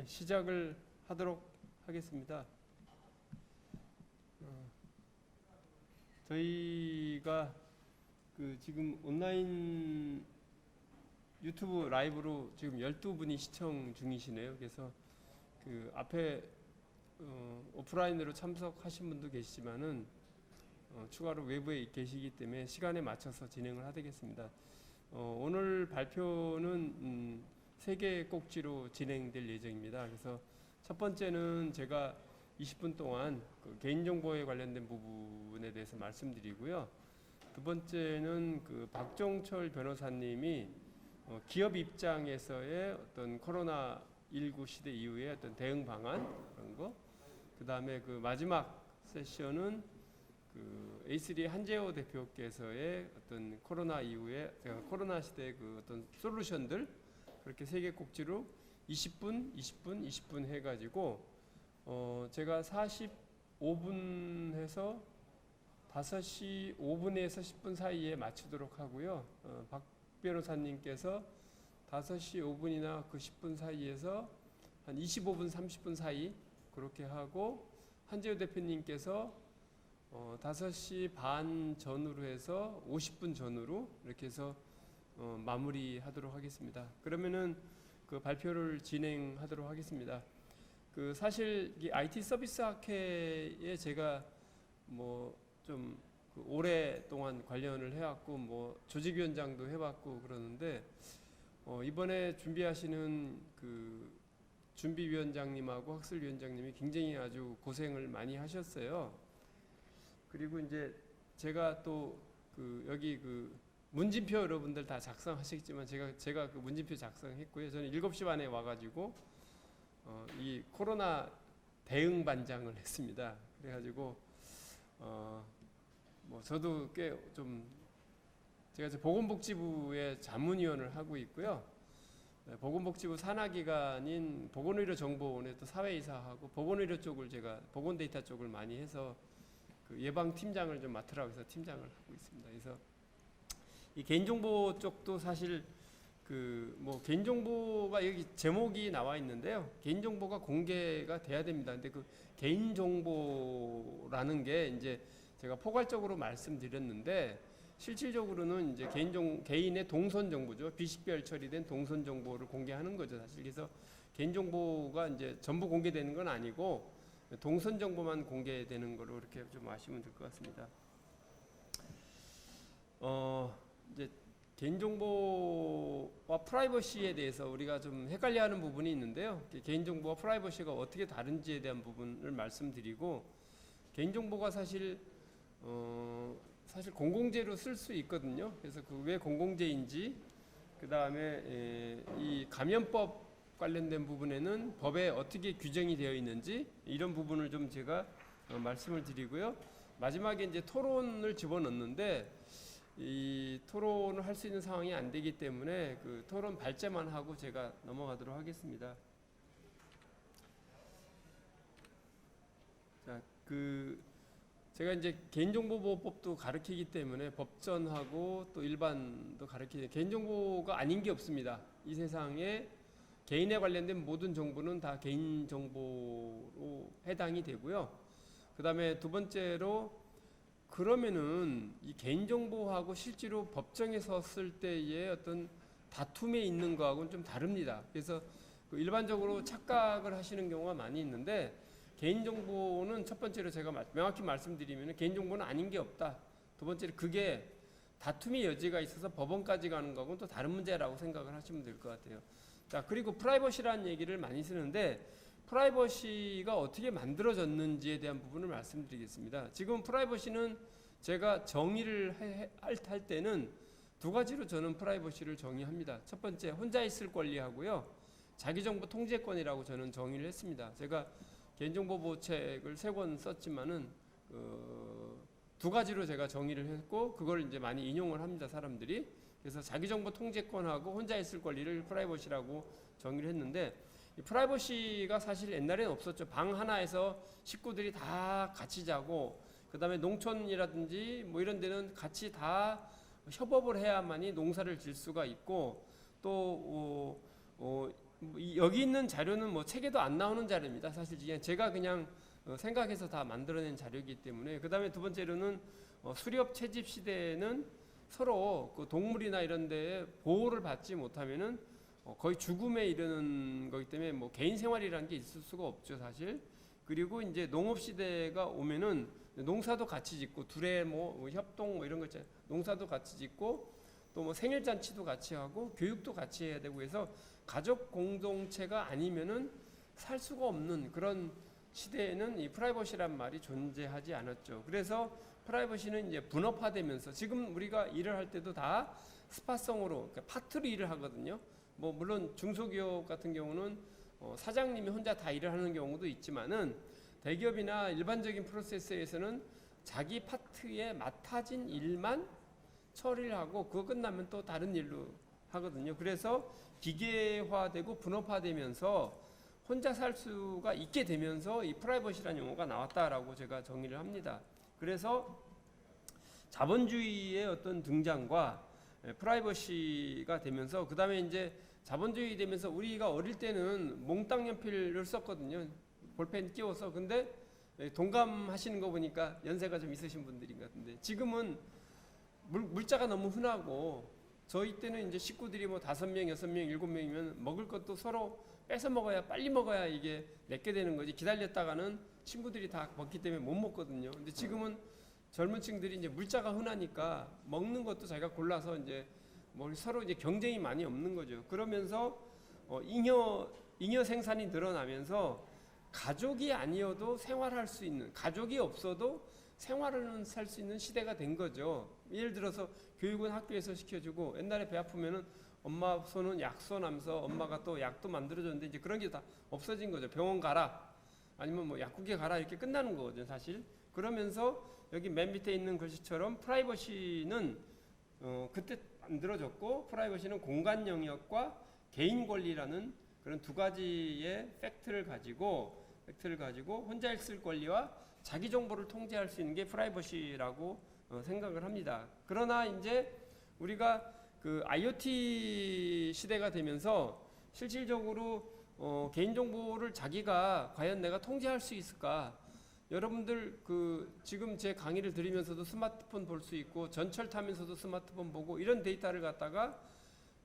시작을 하도록 하겠습니다. 저희가 지금 온라인 유튜브 라이브로 지금 12분이 시청 중이시네요. 그래서 앞에 오프라인으로 참석하신 분도 계시지만은 추가로 외부에 계시기 때문에 시간에 맞춰서 진행을 하겠습니다. 오늘 발표는 3개 꼭지로 진행될 예정입니다. 그래서 첫 번째는 제가 20분 동안 개인정보에 관련된 부분에 대해서 말씀드리고요. 두 번째는 박종철 변호사님이 기업 입장에서의 어떤 코로나19 시대 이후의 어떤 대응 방안 그런 거. 그 다음에 마지막 세션은 A3 한재호 대표께서의 어떤 코로나 이후에 코로나 시대의 어떤 솔루션들 그렇게 3개 꼭지로 20분, 20분, 20분 해가지고 제가 45분 해서 5시 5분에서 10분 사이에 마치도록 하고요. 박 변호사님께서 5시 5분이나 10분 사이에서 한 25분, 30분 사이 그렇게 하고 한재호 대표님께서 5시 반 전후로 해서 50분 전후로 이렇게 해서 마무리하도록 하겠습니다. 그러면은 발표를 진행하도록 하겠습니다. 사실 이 IT 서비스 학회에 제가 좀 오랫동안 관련을 해왔고 조직위원장도 해봤고 그러는데 이번에 준비하시는 준비위원장님하고 학술위원장님이 굉장히 아주 고생을 많이 하셨어요. 그리고 이제 제가 또 여기 문진표 여러분들 다 작성하시겠지만 제가 문진표 작성했고요. 저는 7시 반에 와가지고 이 코로나 대응 반장을 했습니다. 그래가지고 저도 꽤 좀 제가 보건복지부의 자문위원을 하고 있고요. 보건복지부 산하기관인 보건의료정보원의 또 사회이사하고 보건의료 쪽을 제가 보건데이터 쪽을 많이 해서 예방팀장을 좀 맡으라고 해서 팀장을 하고 있습니다. 그래서 이 개인정보 쪽도 사실 개인정보가 여기 제목이 나와 있는데요. 개인정보가 공개가 돼야 됩니다. 근데 개인정보라는 게 이제 제가 포괄적으로 말씀드렸는데 실질적으로는 이제 개인의 동선 정보죠. 비식별 처리된 동선 정보를 공개하는 거죠. 사실 그래서 개인정보가 이제 전부 공개되는 건 아니고 동선 정보만 공개되는 거로 이렇게 좀 아시면 될 것 같습니다. 이제 개인정보와 프라이버시에 대해서 우리가 좀 헷갈려하는 부분이 있는데요. 개인정보와 프라이버시가 어떻게 다른지에 대한 부분을 말씀드리고 개인정보가 사실 공공재로 쓸 수 있거든요. 그래서 왜 공공재인지 그 다음에 이 감염법 관련된 부분에는 법에 어떻게 규정이 되어 있는지 이런 부분을 좀 제가 말씀을 드리고요. 마지막에 이제 토론을 집어넣는데 이 토론을 할 수 있는 상황이 안 되기 때문에 토론 발제만 하고 제가 넘어가도록 하겠습니다. 자, 제가 이제 개인정보보호법도 가르치기 때문에 법전하고 또 일반도 가르치는 개인정보가 아닌 게 없습니다. 이 세상에 개인에 관련된 모든 정보는 다 개인정보로 해당이 되고요. 그 다음에 두 번째로 그러면은 이 개인정보하고 실제로 법정에 섰을 때의 어떤 다툼에 있는 거하고는 좀 다릅니다. 그래서 일반적으로 착각을 하시는 경우가 많이 있는데 개인정보는 첫 번째로 제가 명확히 말씀드리면 개인정보는 아닌 게 없다. 두 번째로 그게 다툼의 여지가 있어서 법원까지 가는 거하고는 또 다른 문제라고 생각을 하시면 될 것 같아요. 자, 그리고 프라이버시라는 얘기를 많이 쓰는데 프라이버시가 어떻게 만들어졌는지에 대한 부분을 말씀드리겠습니다. 지금 프라이버시는 제가 정의를 할 때는 두 가지로 저는 프라이버시를 정의합니다. 첫 번째, 혼자 있을 권리하고요. 자기정보 통제권이라고 저는 정의를 했습니다. 제가 개인정보보호책을 3권 썼지만은 두 가지로 제가 정의를 했고 그걸 이제 많이 인용을 합니다. 사람들이. 그래서 자기정보 통제권하고 혼자 있을 권리를 프라이버시라고 정의를 했는데 이 프라이버시가 사실 옛날에는 없었죠. 방 하나에서 식구들이 다 같이 자고 그 다음에 농촌이라든지 이런 데는 같이 다 협업을 해야만이 농사를 질 수가 있고 또 여기 있는 자료는 뭐 책에도 안 나오는 자료입니다. 사실 제가 그냥 생각해서 다 만들어낸 자료이기 때문에. 그 다음에 두 번째로는 수렵 채집 시대에는 서로 그 동물이나 이런 데에 보호를 받지 못하면은 거의 죽음에 이르는 거기 때문에 뭐 개인 생활이라는 게 있을 수가 없죠, 사실. 그리고 이제 농업 시대가 오면은 농사도 같이 짓고 둘의 뭐 협동 뭐 이런 거 있잖아요. 농사도 같이 짓고 또 뭐 생일 잔치도 같이 하고 교육도 같이 해야 되고 해서 가족 공동체가 아니면은 살 수가 없는 그런 시대에는 이 프라이버시란 말이 존재하지 않았죠. 그래서 프라이버시는 이제 분업화되면서 지금 우리가 일을 할 때도 다 스파성으로 그러니까 파트로 일을 하거든요. 뭐 물론 중소기업 같은 경우는 사장님이 혼자 다 일을 하는 경우도 있지만은 대기업이나 일반적인 프로세스에서는 자기 파트에 맡아진 일만 처리를 하고 그거 끝나면 또 다른 일로 하거든요. 그래서 기계화되고 분업화되면서 혼자 살 수가 있게 되면서 이 프라이버시라는 용어가 나왔다라고 제가 정의를 합니다. 그래서 자본주의의 어떤 등장과 프라이버시가 되면서 그 다음에 이제 자본주의 되면서 우리가 어릴 때는 몽땅 연필을 썼거든요. 볼펜 끼워서. 근데 동감하시는 거 보니까 연세가 좀 있으신 분들인 것 같은데 지금은 물자가 너무 흔하고 저희 때는 이제 식구들이 뭐 5명, 6명, 7명이면 먹을 것도 서로 뺏어 먹어야 빨리 먹어야 이게 내게 되는 거지 기다렸다가는 친구들이 다 먹기 때문에 못 먹거든요. 근데 지금은 젊은 층들이 이제 물자가 흔하니까 먹는 것도 자기가 골라서 이제 뭐 서로 이제 경쟁이 많이 없는 거죠. 그러면서 잉여 생산이 늘어나면서 가족이 아니어도 생활할 수 있는 가족이 없어도 생활을 살 수 있는 시대가 된 거죠. 예를 들어서 교육은 학교에서 시켜주고 옛날에 배 아프면은 엄마 손은 약손 하면서 엄마가 또 약도 만들어줬는데 이제 그런 게 다 없어진 거죠. 병원 가라 아니면 뭐 약국에 가라 이렇게 끝나는 거거든요, 사실. 그러면서 여기 맨 밑에 있는 글씨처럼 프라이버시는 그때 만들어졌고 프라이버시는 공간 영역과 개인 권리라는 그런 두 가지의 팩트를 가지고 혼자 있을 권리와 자기 정보를 통제할 수 있는 게 프라이버시라고 생각을 합니다. 그러나 이제 우리가 그 IoT 시대가 되면서 실질적으로 개인정보를 자기가 과연 내가 통제할 수 있을까? 여러분들 그 지금 제 강의를 들으면서도 스마트폰 볼 수 있고 전철 타면서도 스마트폰 보고 이런 데이터를 갖다가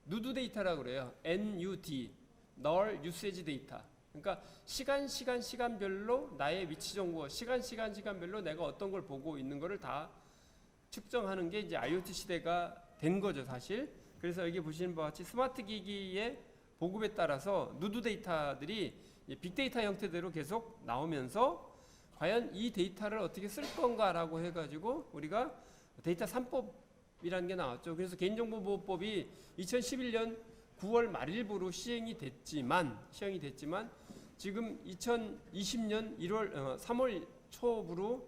누드 데이터라고 그래요. NUD, 널 유세지 데이터. 그러니까 시간별로 나의 위치 정보, 시간별로 내가 어떤 걸 보고 있는 거를 다 측정하는 게 이제 IoT 시대가 된 거죠, 사실. 그래서 여기 보시는 바와 같이 스마트 기기의 보급에 따라서 누드 데이터들이 빅데이터 형태대로 계속 나오면서 과연 이 데이터를 어떻게 쓸 건가라고 해가지고 우리가 데이터 3법이라는 게 나왔죠. 그래서 개인정보보호법이 2011년 9월 말일부로 시행이 됐지만 지금 2020년 3월 초부로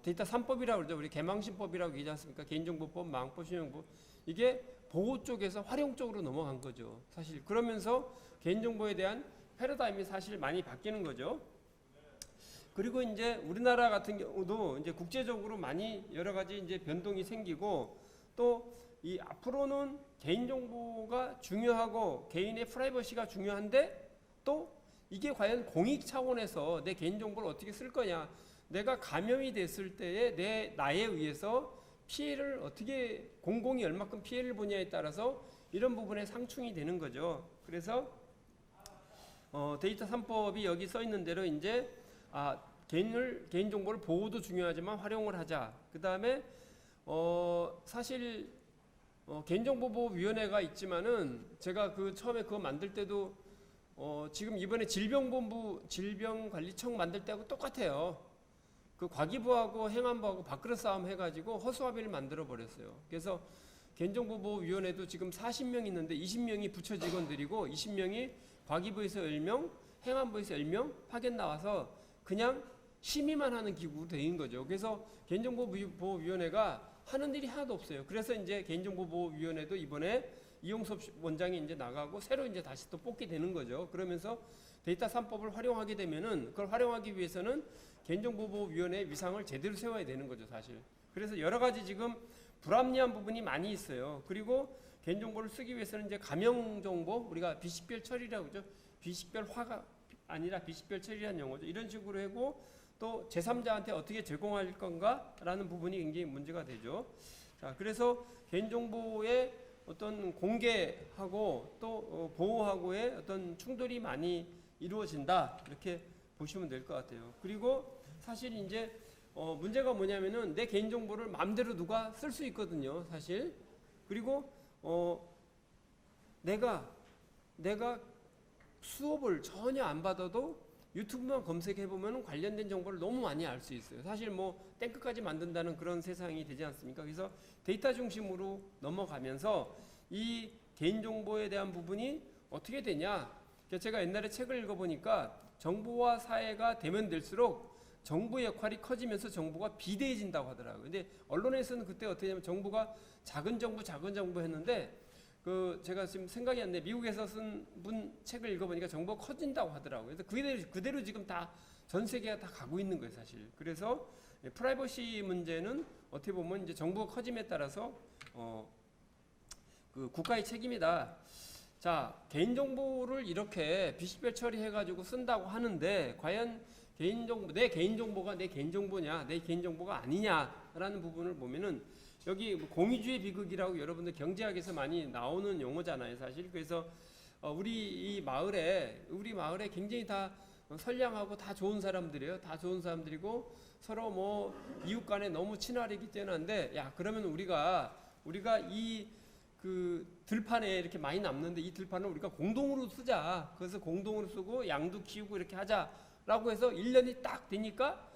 데이터 3법이라고 그러죠. 우리 개망신법이라고 얘기하지 않습니까? 개인정보법, 망법, 신용법. 이게 보호 쪽에서 활용 쪽으로 넘어간 거죠. 사실 그러면서 개인정보에 대한 패러다임이 사실 많이 바뀌는 거죠. 그리고 이제 우리나라 같은 경우도 이제 국제적으로 많이 여러 가지 이제 변동이 생기고 또 이 앞으로는 개인정보가 중요하고 개인의 프라이버시가 중요한데 또 이게 과연 공익 차원에서 내 개인정보를 어떻게 쓸 거냐, 내가 감염이 됐을 때에 나에 의해서 피해를 어떻게 공공이 얼마큼 피해를 보냐에 따라서 이런 부분에 상충이 되는 거죠. 그래서 데이터 3법이 여기 써 있는 대로 이제 개인정보를 보호도 중요하지만 활용을 하자. 그 다음에 사실 개인정보보호위원회가 있지만은 제가 그 처음에 그거 만들 때도 지금 이번에 질병관리청 만들 때하고 똑같아요. 그 과기부하고 행안부하고 밥그릇 싸움 해가지고 허수아비를 만들어 버렸어요. 그래서 개인정보보호위원회도 지금 40명 있는데 20명이 부처 직원들이고 20명이 과기부에서 10명, 행안부에서 10명 파견 나와서 그냥 심의만 하는 기구로 되는 거죠. 그래서 개인정보보호위원회가 하는 일이 하나도 없어요. 그래서 이제 개인정보보호위원회도 이번에 이용섭 원장이 이제 나가고 새로 이제 다시 또 뽑게 되는 거죠. 그러면서 데이터 3법을 활용하게 되면은 그걸 활용하기 위해서는 개인정보보호위원회의 위상을 제대로 세워야 되는 거죠, 사실. 그래서 여러 가지 지금 불합리한 부분이 많이 있어요. 그리고 개인정보를 쓰기 위해서는 이제 가명정보, 우리가 비식별 처리라고 하죠. 비식별화가 아니라 비식별 처리라는 용어죠. 이런 식으로 하고 또 제3자한테 어떻게 제공할 건가라는 부분이 굉장히 문제가 되죠. 자, 그래서 개인정보의 어떤 공개하고 또 보호하고의 어떤 충돌이 많이 이루어진다, 이렇게 보시면 될 것 같아요. 그리고 사실 이제 문제가 뭐냐면은 내 개인정보를 마음대로 누가 쓸 수 있거든요, 사실. 그리고 내가 수업을 전혀 안 받아도 유튜브만 검색해 보면 관련된 정보를 너무 많이 알 수 있어요. 사실 뭐 탱크까지 만든다는 그런 세상이 되지 않습니까? 그래서 데이터 중심으로 넘어가면서 이 개인정보에 대한 부분이 어떻게 되냐? 제가 옛날에 책을 읽어보니까 정보화 사회가 되면 될수록 정부의 역할이 커지면서 정부가 비대해진다고 하더라고요. 근데 언론에서는 그때 어떻게 하냐면 정부가 작은 정부 했는데 제가 지금 생각이 안 나요. 미국에서 쓴 분 책을 읽어보니까 정보가 커진다고 하더라고요. 그래서 그대로 지금 다 전 세계가 다 가고 있는 거예요, 사실. 그래서 프라이버시 문제는 어떻게 보면 이제 정부가 커짐에 따라서 국가의 책임이다. 자, 개인정보를 이렇게 비식별 처리해가지고 쓴다고 하는데 과연 내 개인정보가 내 개인정보냐, 내 개인정보가 아니냐라는 부분을 보면은 여기 공유주의 비극이라고 여러분들 경제학에서 많이 나오는 용어잖아요, 사실. 그래서 우리 마을에 굉장히 다 선량하고 다 좋은 사람들이에요. 다 좋은 사람들이고 서로 뭐 이웃 간에 너무 친화력이 뛰어난데, 야, 그러면 우리가 이 들판에 이렇게 많이 남는데 이 들판을 우리가 공동으로 쓰자. 그래서 공동으로 쓰고 양도 키우고 이렇게 하자라고 해서 1년이 딱 되니까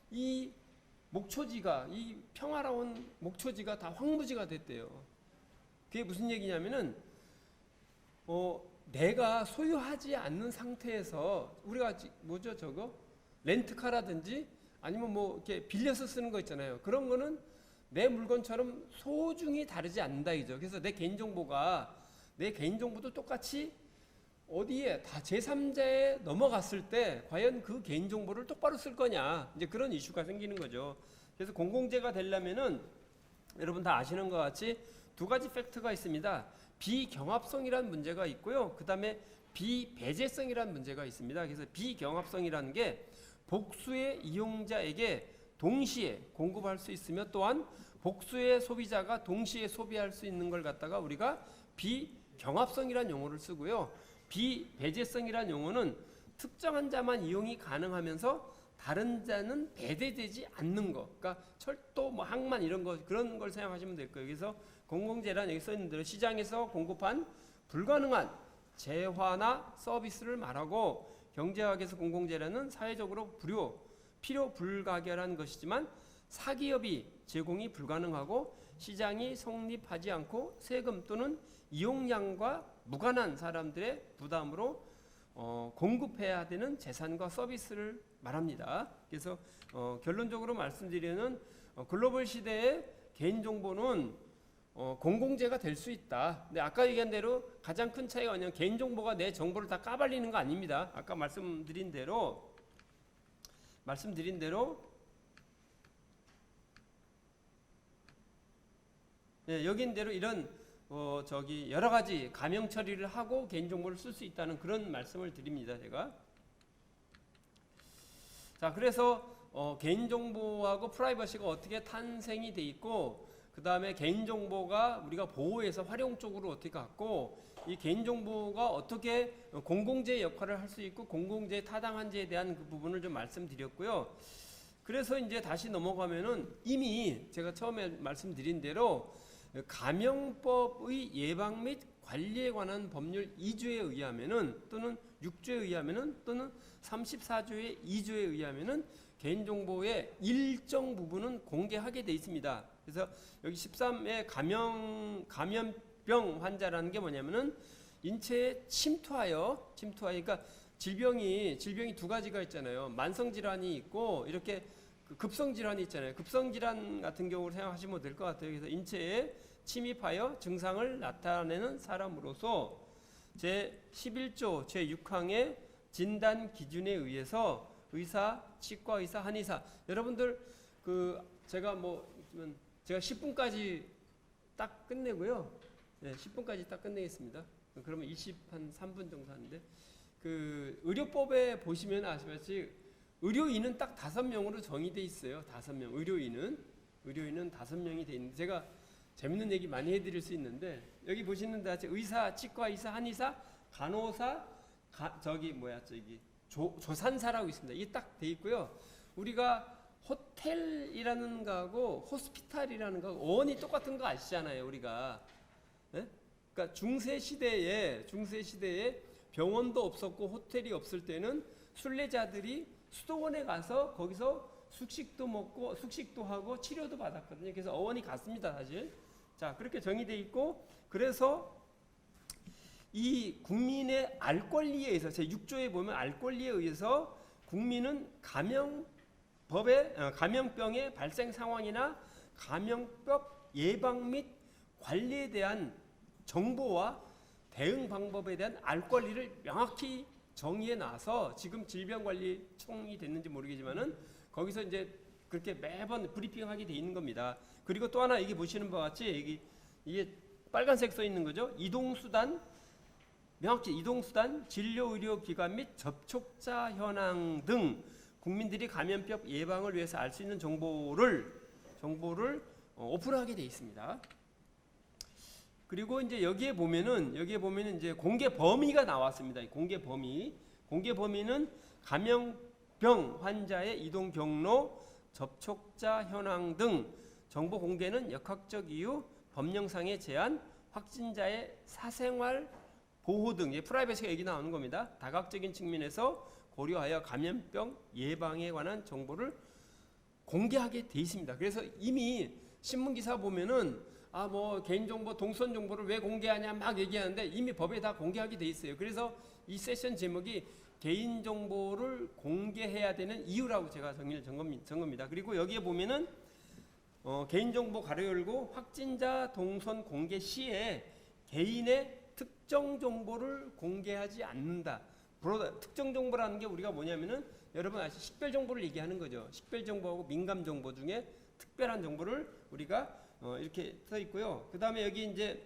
이 목초지가, 이 평화로운 목초지가 다 황무지가 됐대요. 그게 무슨 얘기냐면은 내가 소유하지 않는 상태에서 우리가 뭐죠, 저거 렌트카라든지 아니면 뭐 이렇게 빌려서 쓰는 거 있잖아요. 그런 거는 내 물건처럼 소중히 다르지 않는다 이죠. 그래서 내 개인정보도 똑같이 어디에 다 제3자에 넘어갔을 때 과연 그 개인정보를 똑바로 쓸 거냐, 이제 그런 이슈가 생기는 거죠. 그래서 공공재가 되려면은 여러분 다 아시는 것 같이 두 가지 팩트가 있습니다. 비경합성이라는 문제가 있고요. 그 다음에 비배제성이라는 문제가 있습니다. 그래서 비경합성이라는 게 복수의 이용자에게 동시에 공급할 수 있으며 또한 복수의 소비자가 동시에 소비할 수 있는 걸 갖다가 우리가 비경합성이라는 용어를 쓰고요. 비배제성이라는 용어는 특정한 자만 이용이 가능하면서 다른 자는 배제되지 않는 거. 그러니까 철도, 뭐 항만 이런 거, 그런 걸 생각하시면 될 거예요. 그래서 공공재란 여기 써 있는 대로 시장에서 공급한 불가능한 재화나 서비스를 말하고, 경제학에서 공공재란은 사회적으로 필요 불가결한 것이지만 사기업이 제공이 불가능하고 시장이 성립하지 않고 세금 또는 이용량과 무관한 사람들의 부담으로 공급해야 되는 재산과 서비스를 말합니다. 그래서 결론적으로 말씀드리는 글로벌 시대의 개인정보는 공공재가 될 수 있다. 근데 아까 얘기한 대로 가장 큰 차이가 뭐냐면 개인정보가 내 정보를 다 까발리는 거 아닙니다. 아까 말씀드린 대로 여긴 대로 이런 여러 가지 가명 처리를 하고 개인정보를 쓸 수 있다는 그런 말씀을 드립니다, 제가. 자, 그래서 개인정보하고 프라이버시가 어떻게 탄생이 돼 있고, 그 다음에 개인정보가 우리가 보호해서 활용 쪽으로 어떻게 갔고, 이 개인정보가 어떻게 공공재 역할을 할 수 있고 공공재 타당한지에 대한 그 부분을 좀 말씀드렸고요. 그래서 이제 다시 넘어가면은 이미 제가 처음에 말씀드린 대로 감염법의 예방 및 관리에 관한 법률 2조에 의하면은 또는 6조에 의하면은 또는 34조의 2조에 의하면은 개인정보의 일정 부분은 공개하게 돼 있습니다. 그래서 여기 13의 감염병 환자라는 게 뭐냐면은 인체에 침투하여 그러니까 질병이 두 가지가 있잖아요. 만성 질환이 있고 이렇게 급성 질환이 있잖아요. 급성 질환 같은 경우를 생각하시면 될 것 같아요. 그래서 인체에 침입하여 증상을 나타내는 사람으로서 제 11조 제 6항의 진단 기준에 의해서 의사, 치과 의사, 한의사, 여러분들 제가 10분까지 딱 끝내고요. 네, 10분까지 딱 끝내겠습니다. 그러면 3분 정도 하는데 그 의료법에 보시면 아시다시피 의료인은 딱 5명으로 정의돼 있어요. 5명. 의료인은 5명이 돼 있는데 제가 재밌는 얘기 많이 해드릴 수 있는데 여기 보시는 데 의사, 치과의사, 한의사, 간호사, 조산사라고 있습니다. 이게 딱 돼 있고요. 우리가 호텔이라는 거하고 호스피탈이라는 거하고 어원이 똑같은 거 아시잖아요, 우리가. 네? 그러니까 중세 시대에 병원도 없었고 호텔이 없을 때는 순례자들이 수도원에 가서 거기서 숙식도 먹고 숙식도 하고 치료도 받았거든요. 그래서 어원이 같습니다, 사실. 자, 그렇게 정의돼 있고 그래서 이 국민의 알 권리에 의해서 제6조에 보면 알 권리에 의해서 국민은 감염병의 발생 상황이나 감염병 예방 및 관리에 대한 정보와 대응 방법에 대한 알 권리를 명확히 정의해 놔서 지금 질병관리청이 됐는지 모르겠지만은 거기서 이제 그렇게 매번 브리핑하게 돼 있는 겁니다. 그리고 또 하나 여기 보시는 바와 같이 이게 빨간색 써 있는 거죠. 이동수단, 명확히 이동수단, 진료의료기관 및 접촉자 현황 등 국민들이 감염병 예방을 위해서 알 수 있는 정보를 오픈하게 돼 있습니다. 그리고 이제 여기에 보면은 이제 공개 범위가 나왔습니다. 공개 범위는 감염병 환자의 이동 경로, 접촉자 현황 등 정보 공개는 역학적 이유, 법령상의 제한, 확진자의 사생활 보호 등 프라이버시가 여기 나오는 겁니다. 다각적인 측면에서 고려하여 감염병 예방에 관한 정보를 공개하게 돼 있습니다. 그래서 이미 신문 기사 보면은 개인정보, 동선정보를 왜 공개하냐 막 얘기하는데 이미 법에 다 공개하게 돼 있어요. 그래서 이 세션 제목이 개인정보를 공개해야 되는 이유라고 제가 정의를 전 겁니다. 그리고 여기에 보면은 개인정보 가로 열고 확진자 동선 공개 시에 개인의 특정 정보를 공개하지 않는다. 특정 정보라는 게 우리가 뭐냐면은 여러분 아시죠? 식별 정보를 얘기하는 거죠. 식별 정보하고 민감 정보 중에 특별한 정보를 우리가 이렇게 써 있고요. 그 다음에 여기 이제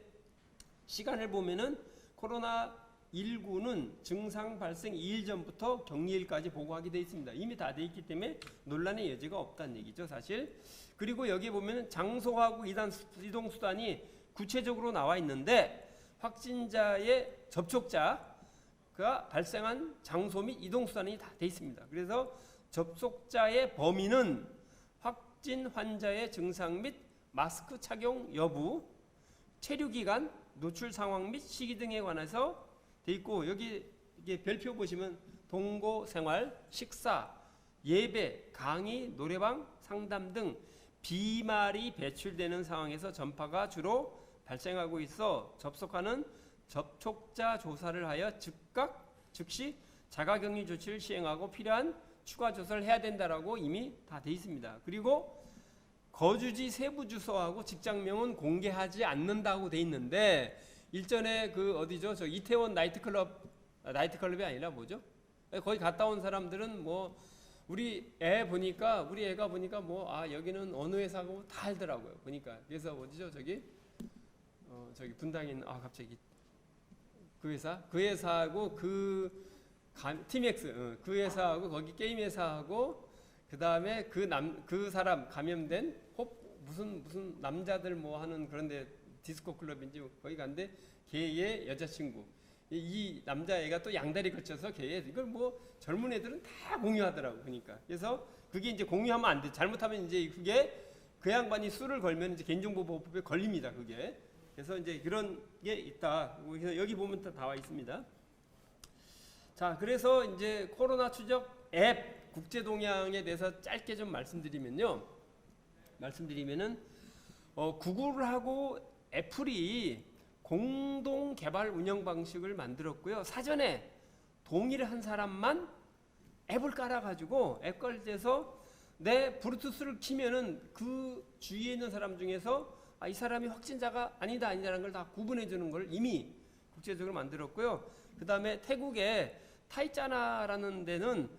시간을 보면은 코로나19는 증상 발생 2일 전부터 격리일까지 보고하게 되어 있습니다. 이미 다 되어 있기 때문에 논란의 여지가 없다는 얘기죠, 사실. 그리고 여기 보면은 장소하고 이동수단이 구체적으로 나와 있는데 확진자의 접촉자가 발생한 장소 및 이동수단이 다 되어 있습니다. 그래서 접촉자의 범위는 확진 환자의 증상 및 마스크 착용 여부, 체류기간, 노출 상황 및 시기 등에 관해서 돼 있고 여기 이게 별표 보시면 동거 생활, 식사, 예배, 강의, 노래방, 상담 등 비말이 배출되는 상황에서 전파가 주로 발생하고 있어 접속하는 접촉자 조사를 하여 즉시 자가격리 조치를 시행하고 필요한 추가 조사를 해야 된다라고 이미 다 돼 있습니다. 그리고 거주지 세부 주소하고 직장명은 공개하지 않는다고 돼 있는데 일전에 어디죠? 저 이태원 나이트클럽이 아니라 뭐죠? 거기 갔다 온 사람들은 우리 애가 보니까 여기는 어느 회사고 다 알더라고요. 보니까. 그래서 어디죠? 저기 분당에 있는 갑자기 그 회사하고 팀엑스 그 회사하고 거기 게임 회사하고 그다음에 그 사람 감염된 무슨 남자들 하는 그런데 디스코 클럽인지 거기 간데 걔의 여자친구 이 남자애가 또 양다리 걸쳐서 이걸 젊은 애들은 다 공유하더라고. 그러니까 그래서 그게 이제 공유하면 안 돼. 잘못하면 이제 그게 그 양반이 수를 걸면 이제 개인정보보호법에 걸립니다. 그게. 그래서 이제 그런 게 있다. 그래서 여기 보면 다 나와 있습니다. 자, 그래서 이제 코로나 추적 앱 국제동향에 대해서 짧게 좀 말씀드리면은 구글하고 애플이 공동 개발 운영 방식을 만들었고요. 사전에 동의를 한 사람만 앱을 깔아가지고 앱 깔때서 내 블루투스를 키면은 그 주위에 있는 사람 중에서 이 사람이 확진자가 아니다라는 걸 다 구분해 주는 걸 이미 국제적으로 만들었고요. 그 다음에 태국의 타이짜나라는 데는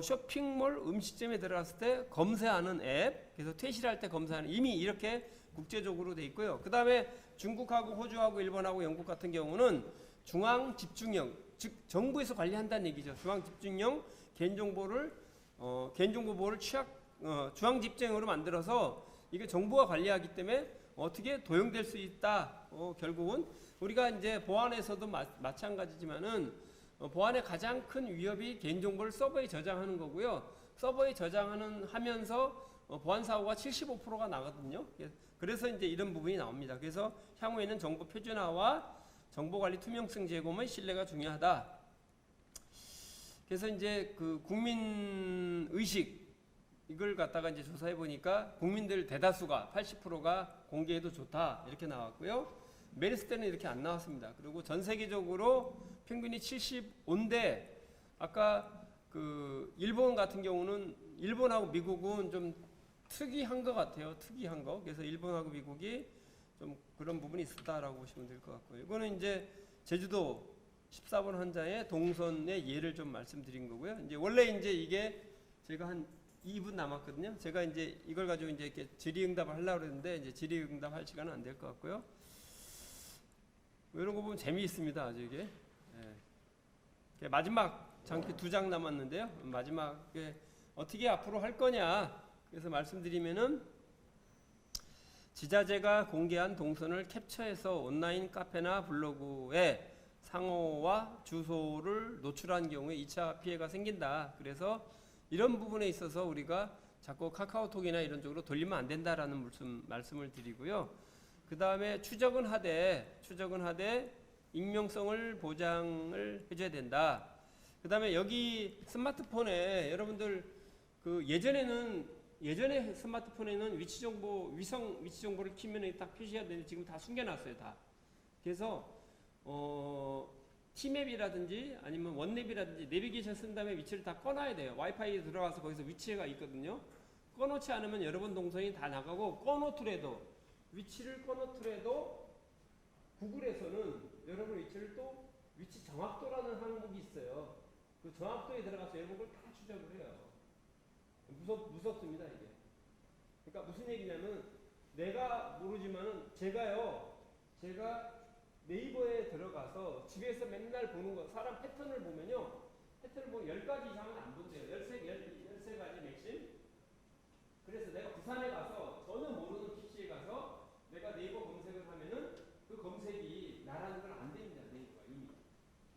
쇼핑몰 음식점에 들어갔을 때 검사하는 앱, 그래서 퇴실할 때 검사하는 이미 이렇게 국제적으로 돼 있고요. 그 다음에 중국하고 호주하고 일본하고 영국 같은 경우는 중앙 집중형, 즉 정부에서 관리한다는 얘기죠. 중앙 집중형 개인정보를 개인정보 보호를 중앙 집중형으로 만들어서 이게 정부가 관리하기 때문에 어떻게 도용될 수 있다. 결국은 우리가 이제 보안에서도 마찬가지지만은 보안의 가장 큰 위협이 개인정보를 서버에 저장하는 거고요. 서버에 하면서 보안 사고가 75%가 나거든요. 그래서 이제 이런 부분이 나옵니다. 그래서 향후에는 정보 표준화와 정보 관리 투명성 제공의 신뢰가 중요하다. 그래서 이제 그 국민 의식 이걸 갖다가 이제 조사해 보니까 국민들 대다수가 80%가 공개해도 좋다 이렇게 나왔고요. 메르스 때는 이렇게 안 나왔습니다. 그리고 전 세계적으로 평균이 75인데 아까 그 일본 같은 경우는 일본하고 미국은 좀 특이한 것 같아요. 특이한 거. 그래서 일본하고 미국이 좀 그런 부분이 있었다라고 보시면 될 것 같고요. 이거는 이제 제주도 14번 환자의 동선의 예를 좀 말씀드린 거고요. 이제 원래 이제 이게 제가 한 2분 남았거든요. 제가 이제 이걸 가지고 이제 이렇게 질의응답을 하려고 했는데 이제 질의응답 할 시간은 안 될 것 같고요. 이런 거 보면 재미있습니다. 아주 이게. 네. 마지막 장피 2장 남았는데요. 마지막에 어떻게 앞으로 할 거냐. 그래서 말씀드리면은 지자체가 공개한 동선을 캡처해서 온라인 카페나 블로그에 상호와 주소를 노출한 경우에 2차 피해가 생긴다. 그래서 이런 부분에 있어서 우리가 자꾸 카카오톡이나 이런 쪽으로 돌리면 안 된다라는 말씀을 드리고요. 그 다음에 추적은 하되 익명성을 보장을 해줘야 된다. 그 다음에 여기 스마트폰에 여러분들 그 예전에 스마트폰에는 위성 위치 정보를 키면 딱 표시해야 되는데 지금 다 숨겨놨어요, 다. 그래서 티맵이라든지 아니면 원맵이라든지 내비게이션 쓴 다음에 위치를 다 꺼놔야 돼요. 와이파이에 들어가서 거기서 위치가 있거든요. 꺼놓지 않으면 여러분 동선이 다 나가고 위치를 꺼놓더라도 구글에서는 여러분 위치를 또 위치 정확도라는 항목이 있어요. 그 정확도에 들어가서 여러분 걸 다 추적을 해요. 무섭습니다, 이게. 그러니까 무슨 얘기냐면 내가 모르지만은 제가 네이버에 들어가서 집에서 맨날 보는 거 사람 패턴을 보면 10가지 이상은 안 본대요. 13가지 맥심. 그래서 내가 부산에 가서 전혀 모르는 PC에 가서 내가 네이버 검색을 하면은 그 검색이 나라는 걸 안 됩니다. 네이버가 이미.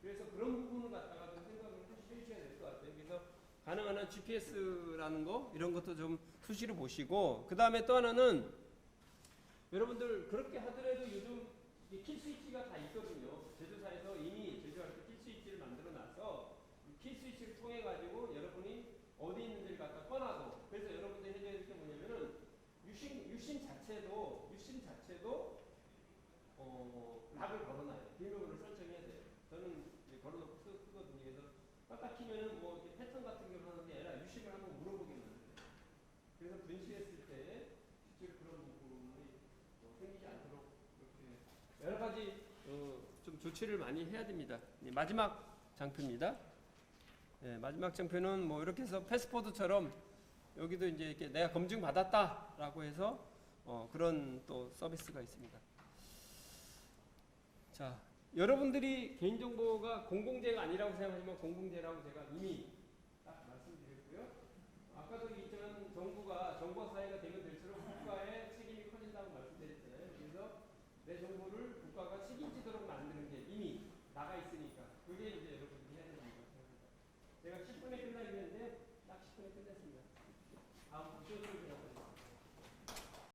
그래서 그런 부분을 갖다가 좀 생각을 해주셔야 될 것 같아요. 그래서 가능한 한 GPS라는 거 이런 것도 좀 수시로 보시고 그 다음에 또 하나는 여러분들 그렇게 하더라도 요즘 킬 스위치가 다 있거든요. 제조사에서 이미 제조할 때 킬 스위치를 만들어 놔서 킬 스위치를 통해 가지고 여러분이 어디 있는지를 갖다 꺼놔도 그래서 여러분들이 해줘야 될 게 뭐냐면은 유심 자체도 락을 걸어놔요. 비밀번호를 설정해야 돼요. 저는 이제 걸어놓고 쓰거든요. 그래서 딱 키면은 뭐 이렇게 패턴 같은 경우 하는 게 아니라 유심을 한번 물어보게 만들어요. 그래서 분실했을 때 실제로 그런 부분이 생기지 않도록 이렇게 여러 가지 좀 조치를 많이 해야 됩니다. 마지막 장표입니다. 네, 마지막 장표는 뭐 이렇게 해서 패스포드처럼 여기도 이제 이렇게 내가 검증 받았다라고 해서 그런 또 서비스가 있습니다. 자, 여러분들이 개인정보가 공공재가 아니라고 생각하지만 공공재라고 제가 이미 딱 말씀드렸고요. 아까도 있지만 정부가 정보 사회가 되면 될수록 국가의 책임이 커진다고 말씀드렸잖아요. 그래서 내 정보를 국가가 책임지도록 만드는 게 이미 나가 있습니다.